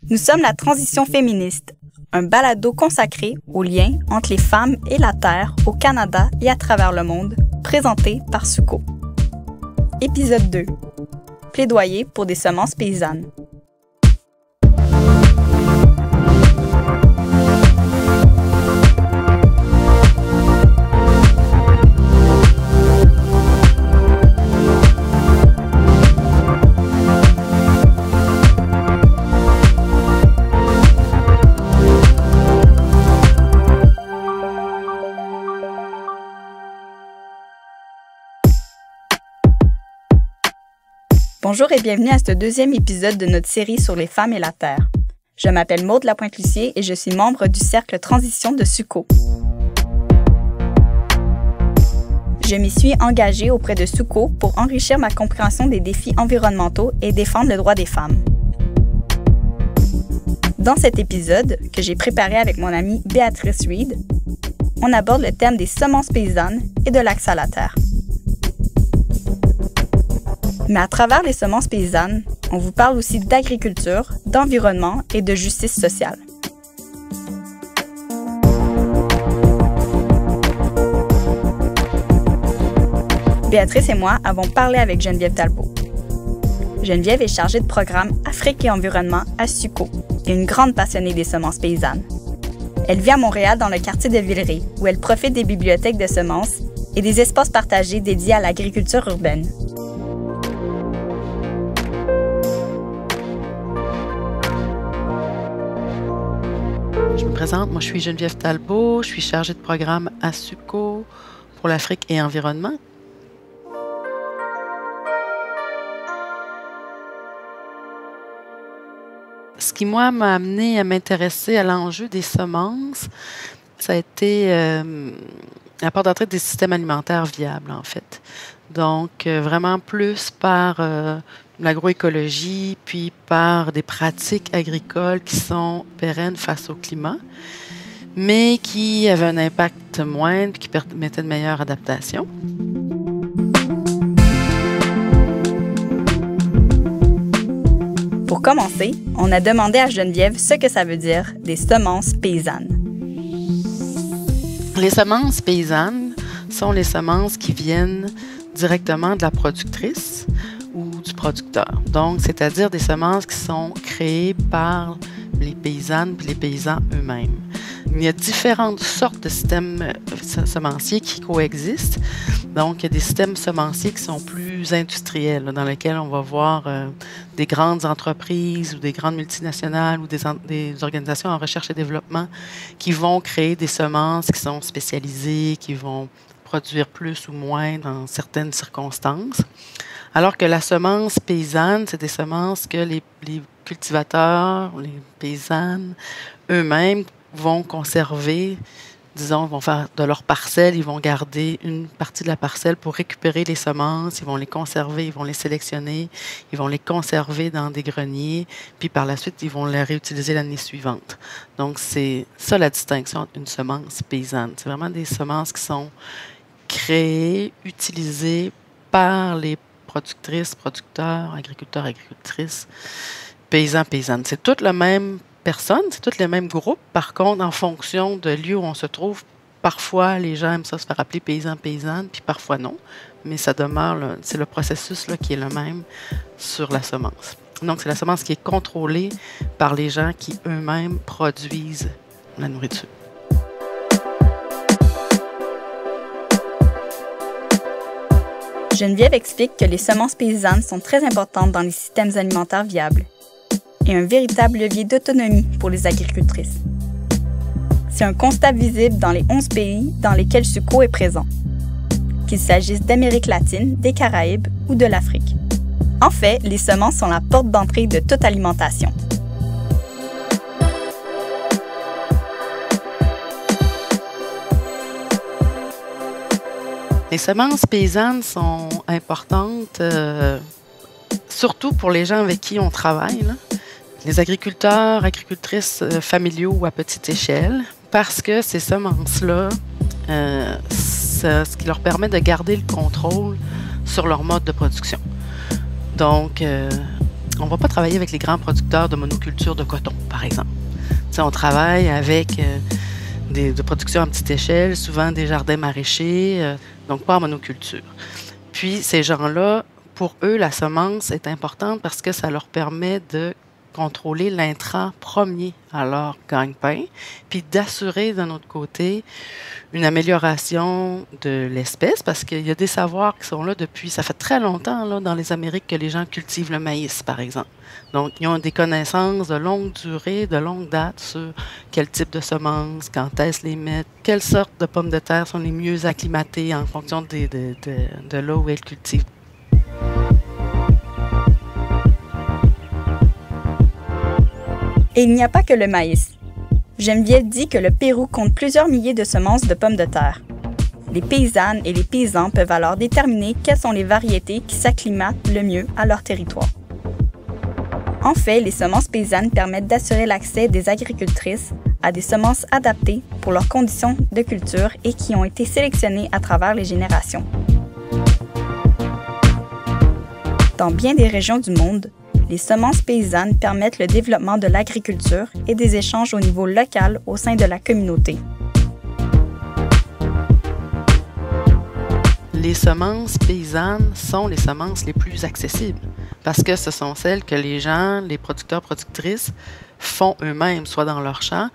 Nous sommes la Transition féministe, un balado consacré aux liens entre les femmes et la terre au Canada et à travers le monde, présenté par Suco. Épisode 2. Plaidoyer pour des semences paysannes. Bonjour et bienvenue à ce deuxième épisode de notre série sur les femmes et la terre. Je m'appelle Maude Lapointe-Lucier et je suis membre du Cercle Transition de Suco. Je m'y suis engagée auprès de Suco pour enrichir ma compréhension des défis environnementaux et défendre le droit des femmes. Dans cet épisode, que j'ai préparé avec mon amie Béatrice Reed, on aborde le thème des semences paysannes et de l'accès à la terre. Mais à travers les semences paysannes, on vous parle aussi d'agriculture, d'environnement et de justice sociale. Béatrice et moi avons parlé avec Geneviève Talbot. Geneviève est chargée de programme Afrique et environnement à Suco et une grande passionnée des semences paysannes. Elle vit à Montréal dans le quartier de Villeray, où elle profite des bibliothèques de semences et des espaces partagés dédiés à l'agriculture urbaine. Je me présente, moi je suis Geneviève Talbot, je suis chargée de programme à Suco pour l'Afrique et environnement. Ce qui, moi, m'a amené à m'intéresser à l'enjeu des semences, ça a été la porte d'entrée des systèmes alimentaires viables, en fait. Donc, vraiment plus par l'agroécologie, puis par des pratiques agricoles qui sont pérennes face au climat, mais qui avaient un impact moindre, qui permettaient de meilleures adaptations. Pour commencer, on a demandé à Geneviève ce que ça veut dire des semences paysannes. Les semences paysannes sont les semences qui viennent directement de la productrice ou du producteur. Donc, c'est-à-dire des semences qui sont créées par les paysannes et les paysans eux-mêmes. Il y a différentes sortes de systèmes semenciers qui coexistent. Donc, il y a des systèmes semenciers qui sont plus industriels, dans lesquels on va voir des grandes entreprises ou des grandes multinationales ou des organisations en recherche et développement qui vont créer des semences qui sont spécialisées, qui vont produire plus ou moins dans certaines circonstances. Alors que la semence paysanne, c'est des semences que les cultivateurs, les paysannes eux-mêmes vont conserver, disons, vont faire de leur parcelle, ils vont garder une partie de la parcelle pour récupérer les semences, ils vont les conserver, ils vont les sélectionner, ils vont les conserver dans des greniers, puis par la suite, ils vont les réutiliser l'année suivante. Donc, c'est ça la distinction entre une semence paysanne. C'est vraiment des semences qui sont créées, utilisées par les productrices, producteurs, agriculteurs, agricultrices, paysans, paysannes. C'est toutes la même personne, c'est tous les mêmes groupes. Par contre, en fonction de lieu où on se trouve, parfois les gens aiment ça se faire appeler paysans, paysannes, puis parfois non. Mais ça demeure, c'est le processus là, qui est le même sur la semence. Donc, c'est la semence qui est contrôlée par les gens qui eux-mêmes produisent la nourriture. Geneviève explique que les semences paysannes sont très importantes dans les systèmes alimentaires viables et un véritable levier d'autonomie pour les agricultrices. C'est un constat visible dans les 11 pays dans lesquels Suco est présent, qu'il s'agisse d'Amérique latine, des Caraïbes ou de l'Afrique. En fait, les semences sont la porte d'entrée de toute alimentation. Les semences paysannes sont importantes, surtout pour les gens avec qui on travaille, là. Les agriculteurs, agricultrices familiaux ou à petite échelle, parce que ces semences-là, ce qui leur permet de garder le contrôle sur leur mode de production. Donc, on ne va pas travailler avec les grands producteurs de monoculture de coton, par exemple. T'sais, on travaille avec de production à petite échelle, souvent des jardins maraîchers, donc pas en monoculture. Puis ces gens-là, pour eux, la semence est importante parce que ça leur permet de contrôler l'intrant premier à leur gagne-pain, puis d'assurer d'un autre côté une amélioration de l'espèce, parce qu'il y a des savoirs qui sont là depuis, ça fait très longtemps là, dans les Amériques que les gens cultivent le maïs, par exemple. Donc, ils ont des connaissances de longue durée, de longue date sur quel type de semences, quand est-ce les mettre, quelles sortes de pommes de terre sont les mieux acclimatées en fonction de là où elles cultivent. Et il n'y a pas que le maïs. Geneviève dit que le Pérou compte plusieurs milliers de semences de pommes de terre. Les paysannes et les paysans peuvent alors déterminer quelles sont les variétés qui s'acclimatent le mieux à leur territoire. En fait, les semences paysannes permettent d'assurer l'accès des agricultrices à des semences adaptées pour leurs conditions de culture et qui ont été sélectionnées à travers les générations. Dans bien des régions du monde, les semences paysannes permettent le développement de l'agriculture et des échanges au niveau local au sein de la communauté. Les semences paysannes sont les semences les plus accessibles parce que ce sont celles que les gens, les producteurs, productrices font eux-mêmes, soit dans leur champ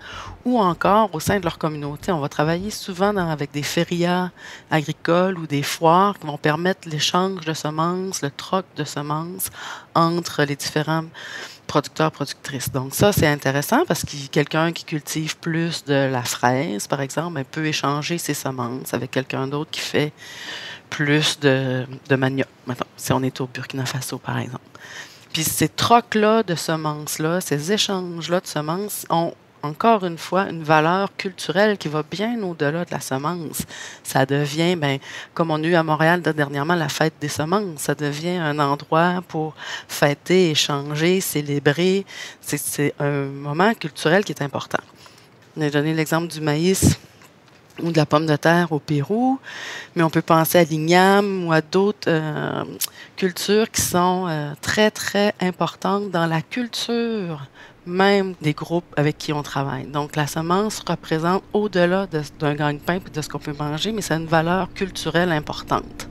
ou encore au sein de leur communauté. On va travailler souvent avec des férias agricoles ou des foires qui vont permettre l'échange de semences, le troc de semences entre les différents producteurs, productrices. Donc ça, c'est intéressant parce que quelqu'un qui cultive plus de la fraise, par exemple, peut échanger ses semences avec quelqu'un d'autre qui fait plus de manioc, maintenant, si on est au Burkina Faso, par exemple. Puis ces trocs-là de semences-là, ces échanges-là de semences ont encore une fois une valeur culturelle qui va bien au-delà de la semence. Ça devient, comme on a eu à Montréal dernièrement, la fête des semences, ça devient un endroit pour fêter, échanger, célébrer. C'est un moment culturel qui est important. On a donné l'exemple du maïs ou de la pomme de terre au Pérou, mais on peut penser à l'igname ou à d'autres cultures qui sont très, très importantes dans la culture même des groupes avec qui on travaille. Donc, la semence représente au-delà d'un gagne-pain et de ce qu'on peut manger, mais c'est une valeur culturelle importante.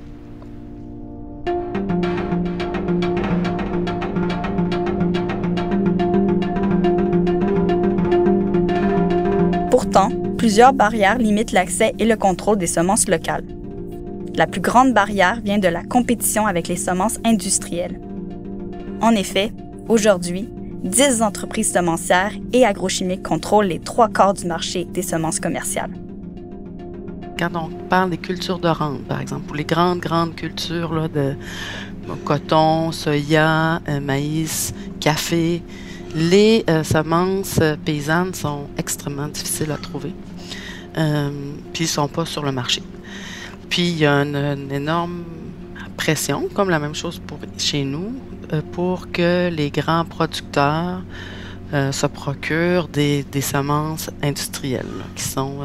Pourtant, plusieurs barrières limitent l'accès et le contrôle des semences locales. La plus grande barrière vient de la compétition avec les semences industrielles. En effet, aujourd'hui, 10 entreprises semencières et agrochimiques contrôlent les 3/4 du marché des semences commerciales. Quand on parle des cultures de rente, par exemple, ou les grandes cultures là, de coton, soya, maïs, café, les semences paysannes sont extrêmement difficiles à trouver. Puis ils ne sont pas sur le marché. Puis il y a une énorme pression, comme la même chose chez nous, pour que les grands producteurs se procurent des semences industrielles, là, qui sont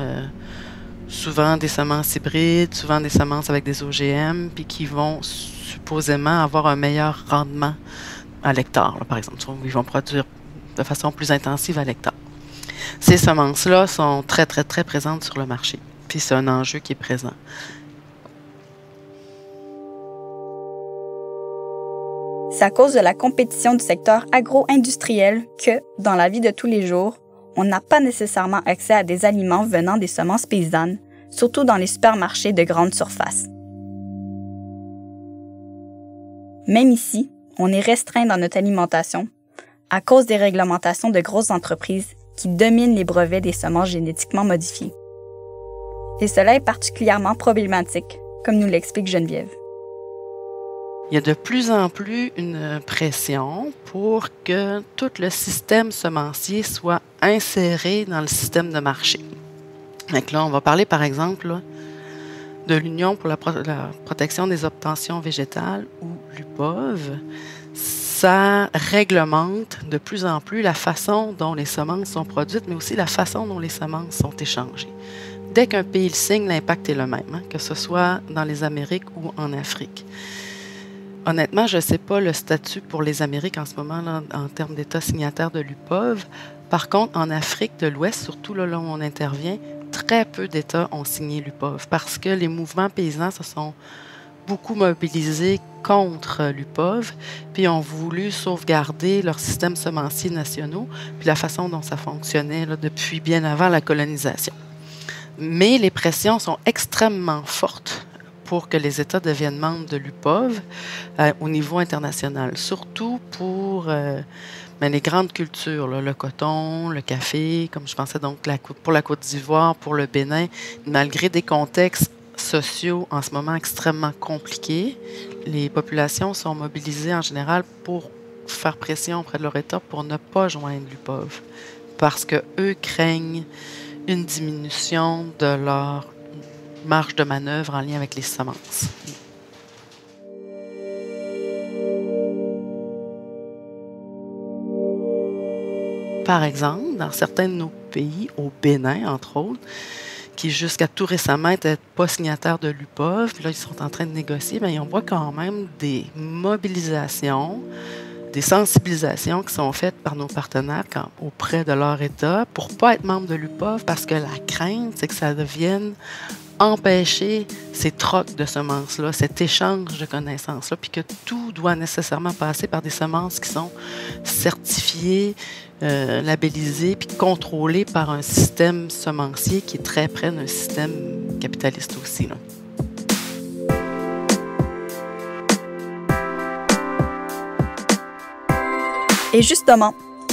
souvent des semences hybrides, souvent des semences avec des OGM, puis qui vont supposément avoir un meilleur rendement à l'hectare, là, par exemple. Ils vont produire de façon plus intensive à l'hectare. Ces semences-là sont très, très, très présentes sur le marché. Puis c'est un enjeu qui est présent. C'est à cause de la compétition du secteur agro-industriel que, dans la vie de tous les jours, on n'a pas nécessairement accès à des aliments venant des semences paysannes, surtout dans les supermarchés de grande surface. Même ici, on est restreint dans notre alimentation à cause des réglementations de grosses entreprises qui dominent les brevets des semences génétiquement modifiées. Et cela est particulièrement problématique, comme nous l'explique Geneviève. Il y a de plus en plus une pression pour que tout le système semencier soit inséré dans le système de marché. Donc là, on va parler par exemple là, de l'Union pour la protection des obtentions végétales, ou l'UPOV. Ça réglemente de plus en plus la façon dont les semences sont produites, mais aussi la façon dont les semences sont échangées. Dès qu'un pays le signe, l'impact est le même, que ce soit dans les Amériques ou en Afrique. Honnêtement, je ne sais pas le statut pour les Amériques en ce moment là, en termes d'État signataire de l'UPOV. Par contre, en Afrique de l'Ouest, surtout là où on intervient, très peu d'États ont signé l'UPOV parce que les mouvements paysans se sont beaucoup mobilisés contre l'UPOV, puis ont voulu sauvegarder leurs systèmes semenciers nationaux, puis la façon dont ça fonctionnait là, depuis bien avant la colonisation. Mais les pressions sont extrêmement fortes pour que les États deviennent membres de l'UPOV au niveau international, surtout pour les grandes cultures, là, le coton, le café, comme je pensais donc pour la Côte d'Ivoire, pour le Bénin, malgré des contextes sociaux en ce moment extrêmement compliqués, les populations sont mobilisées en général pour faire pression auprès de leur État pour ne pas joindre l'UPOV, parce qu'eux craignent une diminution de leur marge de manœuvre en lien avec les semences. Par exemple, dans certains de nos pays, au Bénin, entre autres, qui jusqu'à tout récemment n'étaient pas signataires de l'UPOV, puis là, ils sont en train de négocier, bien, on voit quand même des mobilisations, des sensibilisations qui sont faites par nos partenaires auprès de leur État pour ne pas être membre de l'UPOV, parce que la crainte, c'est que ça devienne empêcher ces trocs de semences-là, cet échange de connaissances-là, puis que tout doit nécessairement passer par des semences qui sont certifiées, labellisées, puis contrôlées par un système semencier qui est très près d'un système capitaliste aussi, là. Et justement,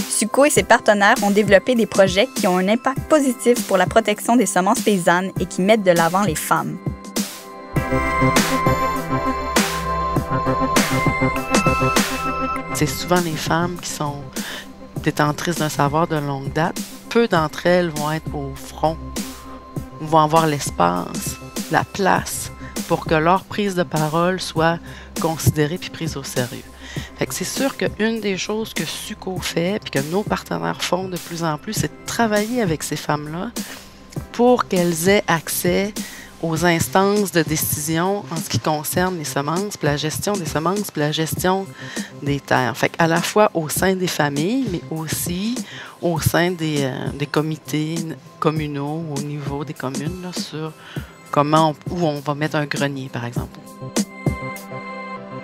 SUCO et ses partenaires ont développé des projets qui ont un impact positif pour la protection des semences paysannes et qui mettent de l'avant les femmes. C'est souvent les femmes qui sont détentrices d'un savoir de longue date. Peu d'entre elles vont être au front, vont avoir l'espace, la place pour que leur prise de parole soit considérée puis prise au sérieux. Fait que c'est sûr qu'une des choses que SUCO fait puis que nos partenaires font de plus en plus, c'est de travailler avec ces femmes-là pour qu'elles aient accès aux instances de décision en ce qui concerne les semences, puis la gestion des semences, puis la gestion des terres. Fait qu'à la fois au sein des familles, mais aussi au sein des comités communaux au niveau des communes là, sur où on va mettre un grenier, par exemple.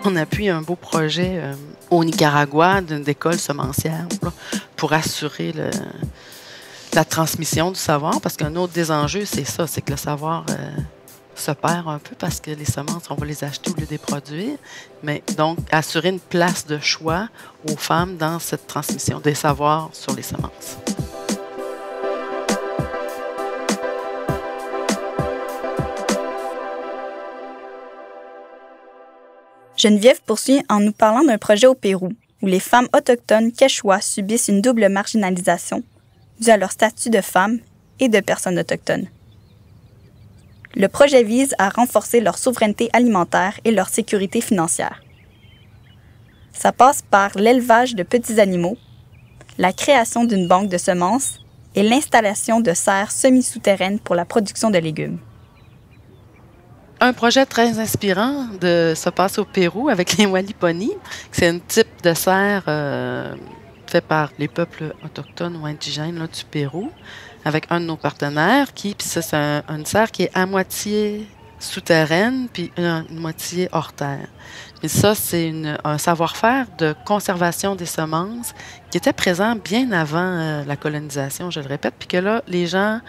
On appuie un beau projet au Nicaragua d'une école semencière là, pour assurer la transmission du savoir, parce qu'un autre des enjeux, c'est ça, c'est que le savoir se perd un peu parce que les semences, on va les acheter au lieu de les produire. Mais donc, assurer une place de choix aux femmes dans cette transmission des savoirs sur les semences. Geneviève poursuit en nous parlant d'un projet au Pérou où les femmes autochtones quechua subissent une double marginalisation due à leur statut de femmes et de personnes autochtones. Le projet vise à renforcer leur souveraineté alimentaire et leur sécurité financière. Ça passe par l'élevage de petits animaux, la création d'une banque de semences et l'installation de serres semi-souterraines pour la production de légumes. Un projet très inspirant se passe au Pérou avec les Waliponí. C'est un type de serre fait par les peuples autochtones ou indigènes là, du Pérou, avec un de nos partenaires puis ça, c'est une serre qui est à moitié souterraine puis une moitié hors terre. Et ça, c'est un savoir-faire de conservation des semences qui était présent bien avant la colonisation, je le répète, puis que là, les gens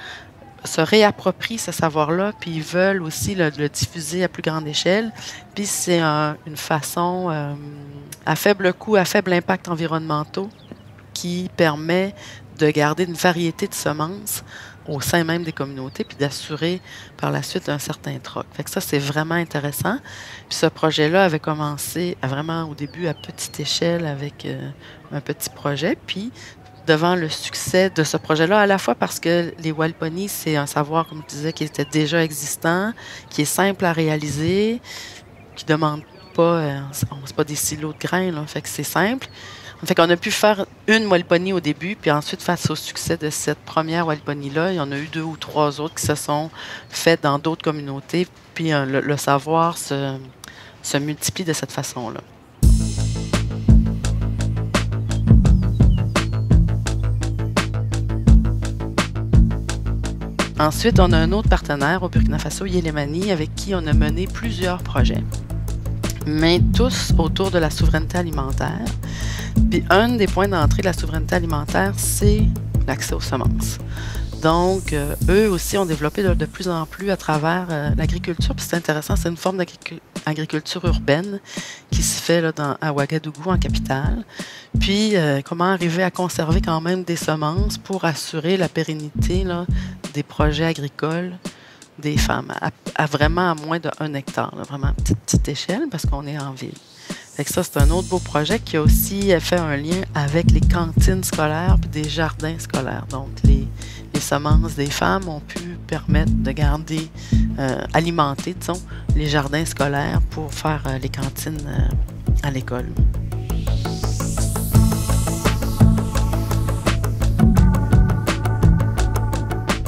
se réapproprient ce savoir-là, puis ils veulent aussi le diffuser à plus grande échelle. Puis c'est une façon à faible coût, à faible impact environnementaux qui permet de garder une variété de semences au sein même des communautés, puis d'assurer par la suite un certain troc. Fait que ça, c'est vraiment intéressant. Puis ce projet-là avait commencé vraiment au début à petite échelle avec un petit projet, puis devant le succès de ce projet-là, à la fois parce que les Waliponí, c'est un savoir, comme je disais, qui était déjà existant, qui est simple à réaliser, qui ne demande pas, c'est pas des silos de grains, là, fait que c'est simple. Fait qu'on a pu faire une Waliponí au début, puis ensuite, face au succès de cette première Waliponí-là, il y en a eu 2 ou 3 autres qui se sont faites dans d'autres communautés, puis le savoir se multiplient de cette façon-là. Ensuite, on a un autre partenaire au Burkina Faso, Yélémani, avec qui on a mené plusieurs projets, mais tous autour de la souveraineté alimentaire. Puis un des points d'entrée de la souveraineté alimentaire, c'est l'accès aux semences. Donc, eux aussi ont développé de plus en plus à travers l'agriculture. Puis c'est intéressant, c'est une forme d'agriculture urbaine qui se fait là, à Ouagadougou, en capitale. Puis, comment arriver à conserver quand même des semences pour assurer la pérennité là, des projets agricoles des femmes, à vraiment à moins de 1 hectare, là, vraiment à petite échelle, parce qu'on est en ville. Fait que ça, c'est un autre beau projet qui a aussi fait un lien avec les cantines scolaires puis des jardins scolaires. Donc, les semences des femmes ont pu permettre de garder, alimenter, disons, les jardins scolaires pour faire les cantines à l'école.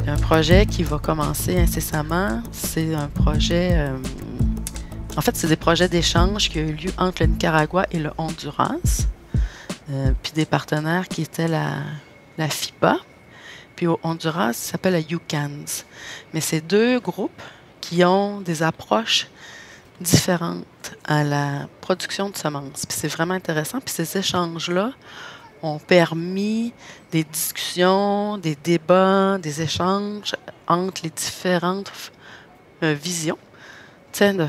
Un projet qui va commencer incessamment, c'est un projet... en fait, c'est des projets d'échange qui ont eu lieu entre le Nicaragua et le Honduras, puis des partenaires qui étaient la FIPA, puis au Honduras, ça s'appelle la UCANS. Mais c'est deux groupes qui ont des approches différentes à la production de semences. Puis c'est vraiment intéressant. Puis ces échanges-là ont permis des discussions, des débats, des échanges entre les différentes visions de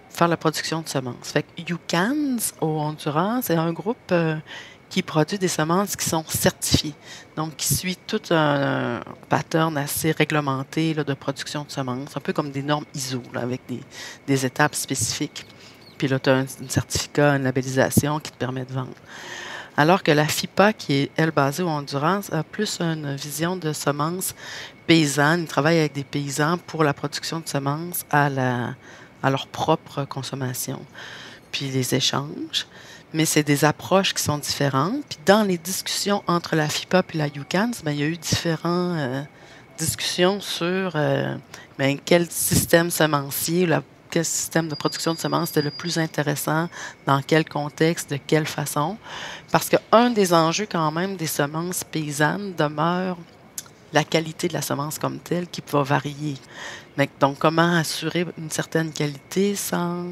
faire la production de semences. Fait que UCANS au Honduras, c'est un groupe qui produit des semences qui sont certifiées, donc qui suit tout un pattern assez réglementé là, de production de semences, un peu comme des normes ISO, là, avec des étapes spécifiques. Puis là, tu as un certificat, une labellisation qui te permet de vendre. Alors que la FIPA, qui est, elle, basée au Honduras, a plus une vision de semences paysannes. Ils travaillent avec des paysans pour la production de semences à leur propre consommation. Puis les échanges. Mais c'est des approches qui sont différentes. Puis dans les discussions entre la FIPA et la UCANS, il y a eu différentes discussions sur quel système semencier, quel système de production de semences était le plus intéressant, dans quel contexte, de quelle façon. Parce qu'un des enjeux quand même des semences paysannes demeure la qualité de la semence comme telle qui va varier. Donc, comment assurer une certaine qualité sans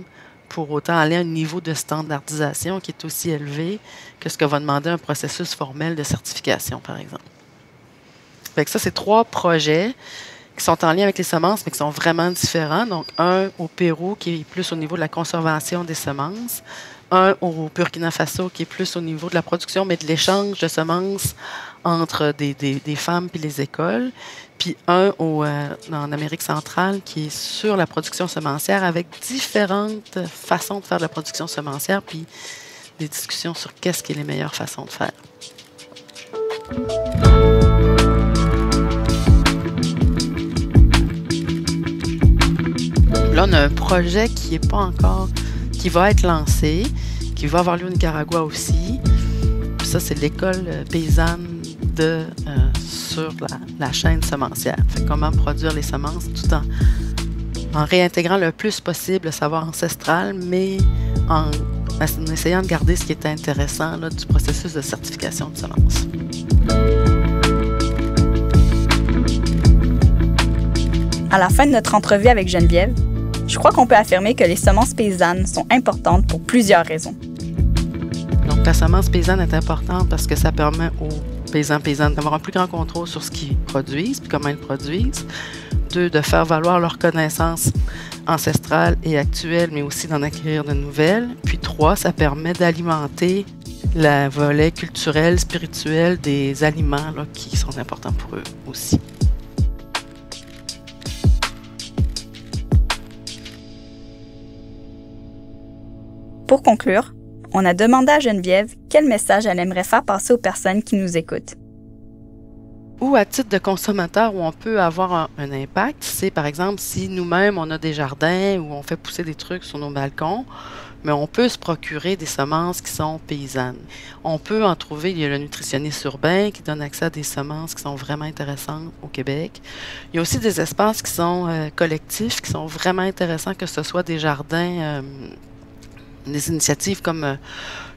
pour autant aller à un niveau de standardisation qui est aussi élevé que ce que va demander un processus formel de certification, par exemple. Fait que ça, c'est 3 projets qui sont en lien avec les semences, mais qui sont vraiment différents. Donc, un au Pérou, qui est plus au niveau de la conservation des semences. Un au Burkina Faso, qui est plus au niveau de la production, mais de l'échange de semences entre des femmes et les écoles. Puis un en Amérique centrale, qui est sur la production semencière, avec différentes façons de faire de la production semencière, puis des discussions sur qu'est-ce qui est les meilleures façons de faire. Là, on a un projet qui est pas encore, qui va être lancé, qui va avoir lieu au Nicaragua aussi. Puis ça, c'est l'école paysanne sur la chaîne semencière. Fait comment produire les semences tout en réintégrant le plus possible le savoir ancestral, mais en essayant de garder ce qui est intéressant là, du processus de certification de semences. À la fin de notre entrevue avec Geneviève, je crois qu'on peut affirmer que les semences paysannes sont importantes pour plusieurs raisons. Donc, la semence paysanne est importante parce que ça permet aux paysannes d'avoir un plus grand contrôle sur ce qu'ils produisent puis comment ils produisent. 2, de faire valoir leurs connaissances ancestrales et actuelles, mais aussi d'en acquérir de nouvelles. Puis 3, ça permet d'alimenter le volet culturel, spirituel des aliments là, qui sont importants pour eux aussi. Pour conclure, on a demandé à Geneviève quel message elle aimerait faire passer aux personnes qui nous écoutent. Ou à titre de consommateur où on peut avoir un impact, c'est par exemple si nous-mêmes on a des jardins où on fait pousser des trucs sur nos balcons, mais on peut se procurer des semences qui sont paysannes. On peut en trouver, il y a le nutritionniste urbain qui donne accès à des semences qui sont vraiment intéressantes au Québec. Il y a aussi des espaces qui sont collectifs, qui sont vraiment intéressants, que ce soit des jardins des initiatives comme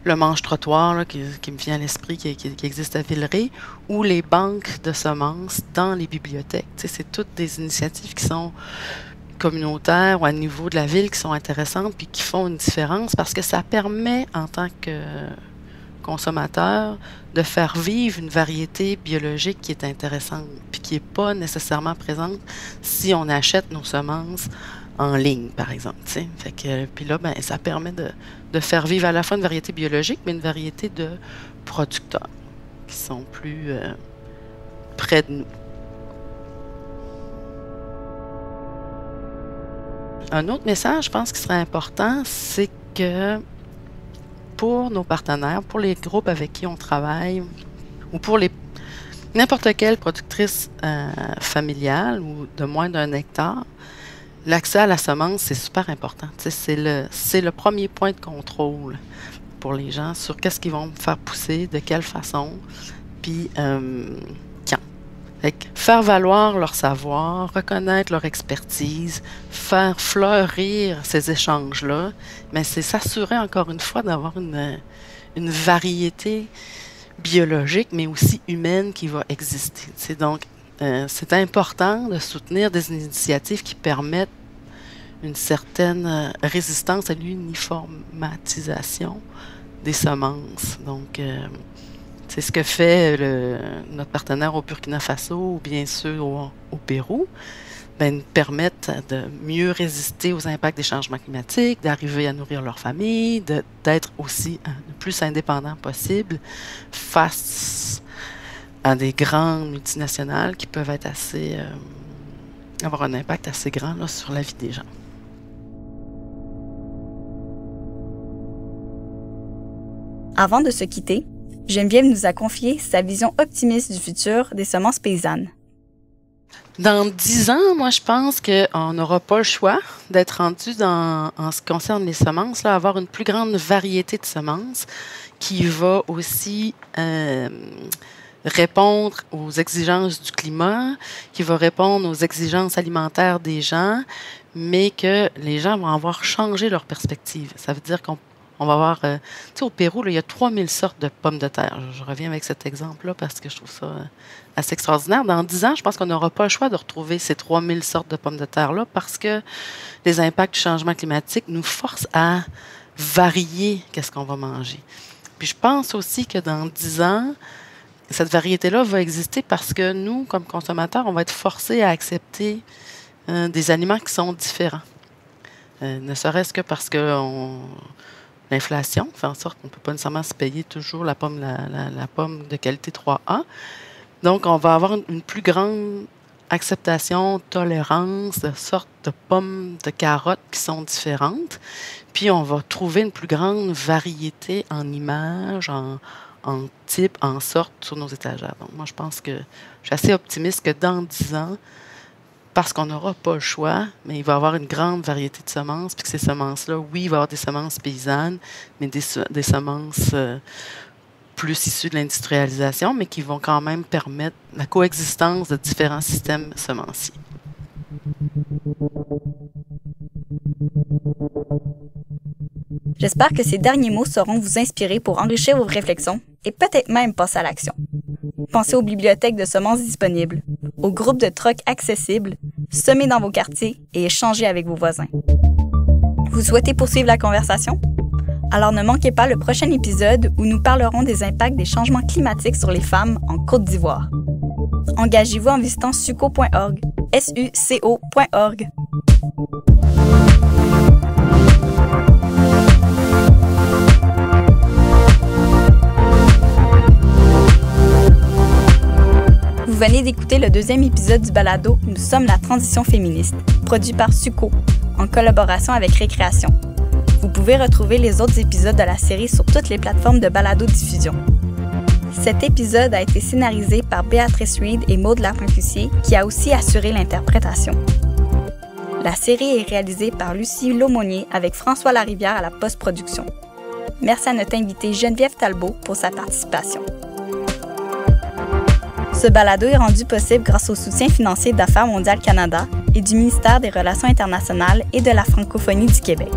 le Mange-Trottoir, là, qui me vient à l'esprit, qui existe à Villeray, ou les banques de semences dans les bibliothèques. Tu sais, c'est toutes des initiatives qui sont communautaires ou à niveau de la ville qui sont intéressantes puis qui font une différence parce que ça permet, en tant que consommateur, de faire vivre une variété biologique qui est intéressante puis qui n'est pas nécessairement présente si on achète nos semences en ligne, par exemple. T'sais. Fait que, puis là, ben, ça permet de faire vivre à la fois une variété biologique, mais une variété de producteurs qui sont plus près de nous. Un autre message, je pense, qui serait important, c'est que pour nos partenaires, pour les groupes avec qui on travaille, ou pour n'importe quelle productrice familiale ou de moins d'1 hectare, l'accès à la semence, c'est super important. C'est le premier point de contrôle pour les gens sur qu'est-ce qu'ils vont faire pousser, de quelle façon, puis quand. Faire valoir leur savoir, reconnaître leur expertise, faire fleurir ces échanges-là, mais c'est s'assurer encore une fois d'avoir une variété biologique, mais aussi humaine qui va exister. Donc, c'est important de soutenir des initiatives qui permettent une certaine résistance à l'uniformatisation des semences. Donc, c'est ce que fait notre partenaire au Burkina Faso ou bien ceux au Pérou, nous permettent de mieux résister aux impacts des changements climatiques, d'arriver à nourrir leur famille, d'être aussi le plus indépendant possible face à des grandes multinationales qui peuvent être avoir un impact assez grand là, sur la vie des gens. Avant de se quitter, Geneviève nous a confié sa vision optimiste du futur des semences paysannes. Dans 10 ans, moi, je pense qu'on n'aura pas le choix d'être rendu en ce qui concerne les semences, là, avoir une plus grande variété de semences qui va aussi répondre aux exigences du climat, qui va répondre aux exigences alimentaires des gens, mais que les gens vont avoir changé leur perspective. Ça veut dire qu'on va avoir, tu sais, au Pérou, là, il y a 3000 sortes de pommes de terre. Je reviens avec cet exemple-là parce que je trouve ça assez extraordinaire. Dans 10 ans, je pense qu'on n'aura pas le choix de retrouver ces 3000 sortes de pommes de terre-là parce que les impacts du changement climatique nous forcent à varier qu'est-ce qu'on va manger. Puis je pense aussi que dans 10 ans, cette variété-là va exister parce que nous, comme consommateurs, on va être forcés à accepter des aliments qui sont différents. Ne serait-ce que parce que l'inflation fait en sorte qu'on ne peut pas nécessairement se payer toujours la pomme de qualité 3A. Donc, on va avoir une plus grande acceptation, tolérance de sortes de pommes, de carottes qui sont différentes. Puis, on va trouver une plus grande variété en images, en types, en sortes sur nos étagères. Donc, moi, je pense que je suis assez optimiste que dans 10 ans, parce qu'on n'aura pas le choix, mais il va y avoir une grande variété de semences, puis que ces semences-là, oui, il va y avoir des semences paysannes, mais des semences plus issues de l'industrialisation, mais qui vont quand même permettre la coexistence de différents systèmes semenciers. J'espère que ces derniers mots sauront vous inspirer pour enrichir vos réflexions et peut-être même passer à l'action. Pensez aux bibliothèques de semences disponibles, aux groupes de troc accessibles, semez dans vos quartiers et échangez avec vos voisins. Vous souhaitez poursuivre la conversation? Alors ne manquez pas le prochain épisode où nous parlerons des impacts des changements climatiques sur les femmes en Côte d'Ivoire. Engagez-vous en visitant suco.org, suco.org. Vous venez d'écouter le 2e épisode du balado « Nous sommes la transition féministe », produit par Suco, en collaboration avec Récréation. Vous pouvez retrouver les autres épisodes de la série sur toutes les plateformes de balado-diffusion. Cet épisode a été scénarisé par Béatrice Reed et Maude Lapin-Cussier, qui a aussi assuré l'interprétation. La série est réalisée par Lucie Laumonier avec François Larivière à la post-production. Merci à notre invitée Geneviève Talbot pour sa participation. Ce balado est rendu possible grâce au soutien financier d'Affaires mondiales Canada et du ministère des Relations internationales et de la francophonie du Québec.